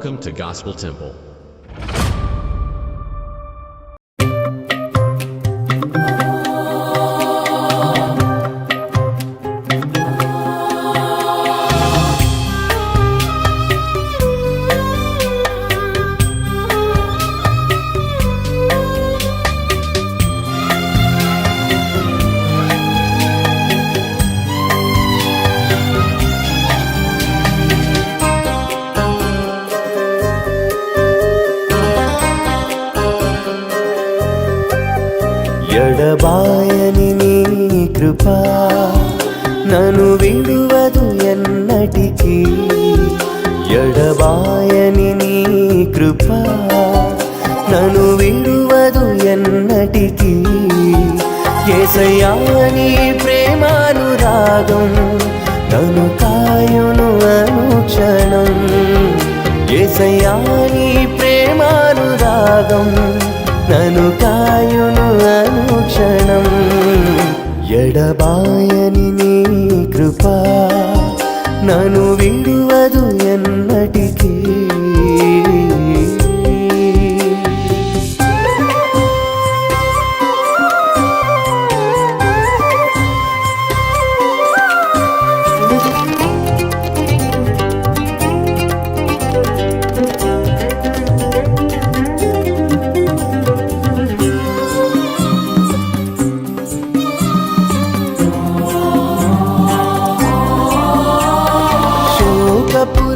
Welcome to Gospel Temple. ఎడబాయని నీ కృపా నన్ను విడువదు ఎన్నటికీ. ఎడబాయని నీ కృపా నన్ను విడువదు ఎన్నటికీ. యేసయ్యా నీ ప్రేమానురాగం నన్ను కాయును అనుక్షణం. యేసయ్యా నీ ప్రేమానురాగం నన్ను కాయును అనుక్షణం. ఎడబాయని నీ కృపా నన్ను విడువదు ఎన్నటికీ.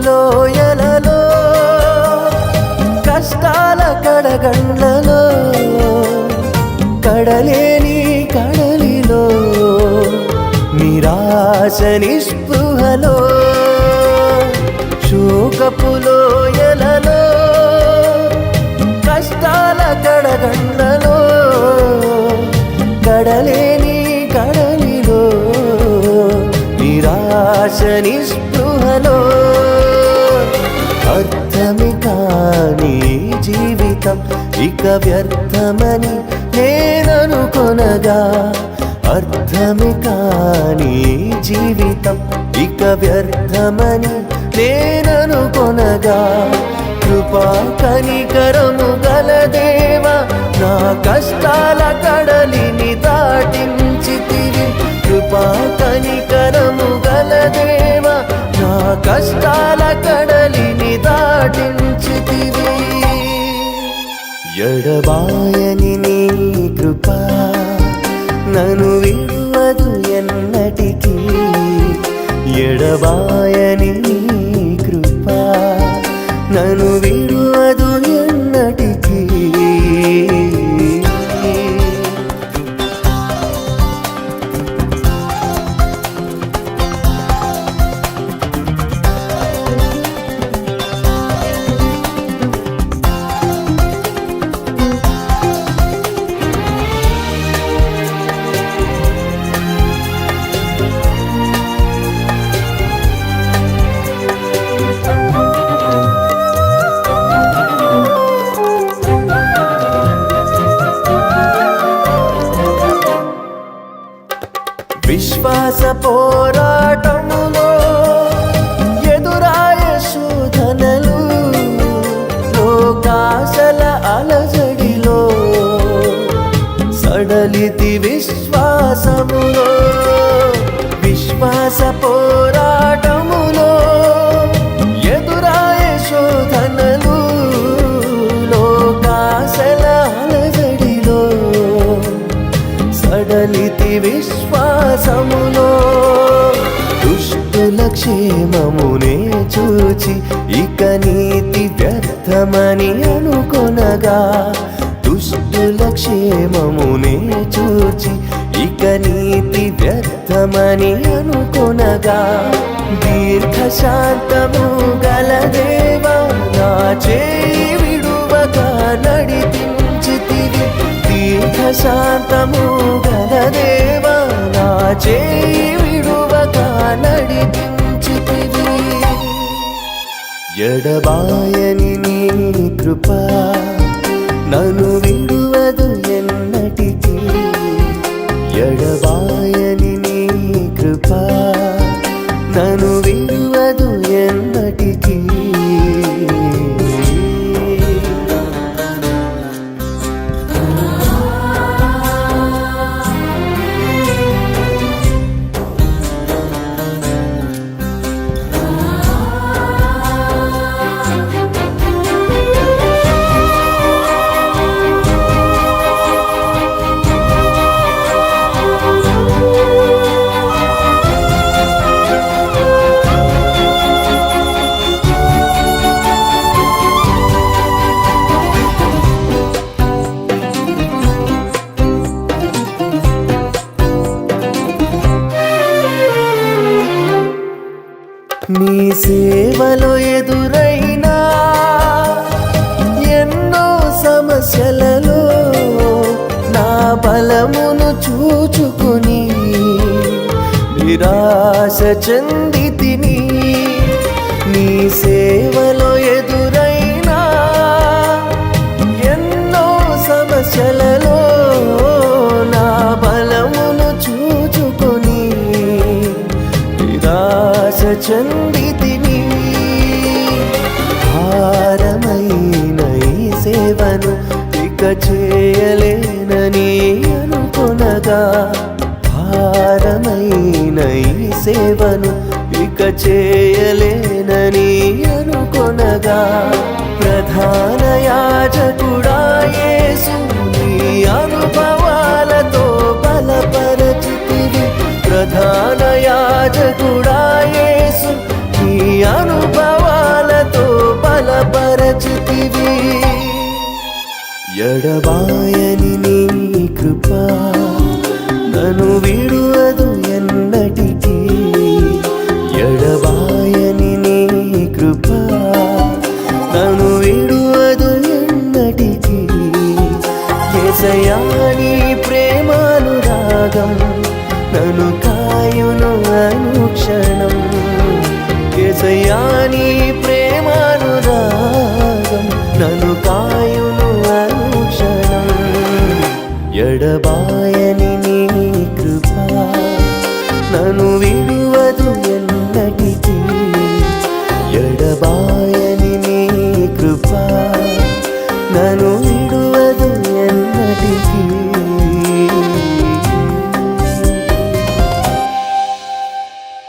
లోయలలో కష్టాల కడగండ్లలో కడలేని కడలిలో నిరాశ నిస్పృహలో శోకపు లోయలలో కష్టాల కడగండ్లలో కడలేని కడలిలో నిరాశ నిస్పృహలో అర్థమే కాని జీవితం ఇక వ్యర్థమని నేననుకొనగా. అర్థమే కాని జీవితం ఇక వ్యర్థమని నేననుకొనగా. కృపా కనికరము గల దేవా నా కష్టాల కడలిని దాటించితివి. కృపా కనికరము గల దేవా నా కష్టాల కడలిని దాటించితివి. ఎడబాయని నీ కృపా నన్ను విడువదు ఎన్నటికీ. ఎడబాయని నీ కృపా నన్ను విడువదు ఎన్నటికీ. విశ్వాస పోరాటములో ఎదురాయ శోధనలు లోకాశల అలజడిలో సడలితి విశ్వాసములో. విశ్వాస పోరాటములో ఎదురాయ శోధనలు లోకాశల అలజడిలో సడలితి విశ్వాసములో. దుష్టుల క్షేమమునే చూచి ఇక నీతి వ్యర్థమని అనుకొనగా. దుష్టుల క్షేమమునే చూచి ఇక నీతి వ్యర్థమని అనుకొనగా. దీర్ఘశాంతము గల దేవా నా చేయి విడువక నడిపించితివి. దీర్ఘశాంతము గల దేవా నా చేయి విడువక నడిపించితివి. ఎడబాయని నీ కృపా నన్ను విడువదు ఎన్నటికీ. ఎడబాయని నీ కృపా నన్ను విడువదు ఎన్నటికీ. సేవలో ఎదురైనా ఎన్నో సమస్యలలో నా బలమును చూచుకుని నిరాశ చెందితిని. నీ సేవలో ఎదురైనా ఎన్నో సమస్యలలో నా బలమును చూచుకొని నిరాశ చెందితిని. భారమైన ఈ సేవను ఇక చేయలేనని అనుకొనగా, భారమైన ఈ సేవను ఇక చేయలేనని అనుకొనగా, ప్రధాన యాజకుడా యేసు నీ అనుభవాలతో బలపరచితివి. ప్రధాన యాజకుడా యేసు నీ అనుభవాలతో బలపరచితివి. ఎడబాయని నీ కృప నన్ను విడువదు ఎన్నటికీ. ఎడబాయని నీ కృప నన్ను విడువదు ఎన్నటికీ. యేసయ్యా నీ ప్రేమానురాగం నన్ను కాయును అనుక్షణం. యేసయ్యా నీ